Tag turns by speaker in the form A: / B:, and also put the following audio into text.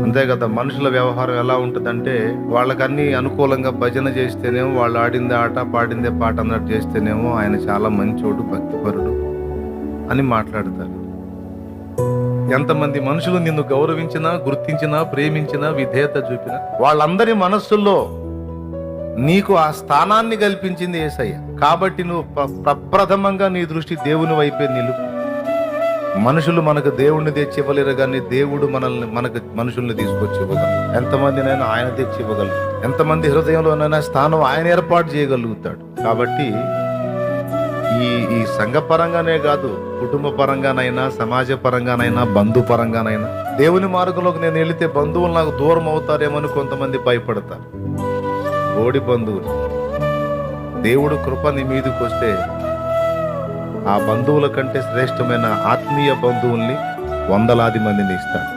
A: అంతే కదా, మనుషుల వ్యవహారం ఎలా ఉంటుందంటే వాళ్ళకన్నీ అనుకూలంగా భజన చేస్తేనేమో, వాళ్ళు ఆడిందే ఆట పాడిందే పాట అన్నట్టు చేస్తేనేమో ఆయన చాలా మంచోడు, భక్తిపరుడు అని మాట్లాడతారు. ఎంతమంది మనుషులు నిన్ను గౌరవించినా, గుర్తించినా, ప్రేమించినా, విధేయత చూపినా, వాళ్ళందరి మనస్సుల్లో నీకు ఆ స్థానాన్ని కల్పించింది యేసయ్య. కాబట్టి నువ్వు ప్రప్రథమంగా నీ దృష్టి దేవుని వైపే నిలుపు. మనుషులు మనకు దేవుణ్ణి తెచ్చి ఇవ్వలేరు, కానీ దేవుడు మనకు మనుషుల్ని తీసుకొచ్చి ఇవ్వగలరు. ఎంతమందినైనా ఆయన తెచ్చి ఇవ్వగలరు. ఎంతమంది హృదయంలోనైనా స్థానం ఆయన ఏర్పాటు చేయగలుగుతాడు. కాబట్టి ఈ సంఘ పరంగానే కాదు, కుటుంబ పరంగానైనా, సమాజ పరంగానైనా, బంధు పరంగానైనా, దేవుని మార్గంలోకి నేను వెళితే బంధువులు నాకు దూరం అవుతారేమని కొంతమంది భయపడతారు. ఓడి బంధువులు, దేవుడు కృప నీ మీదకి వస్తే ఆ బంధువుల కంటే శ్రేష్టమైన ఆత్మీయ బంధువుల్ని వందలాది మందిని ఇస్తాడు.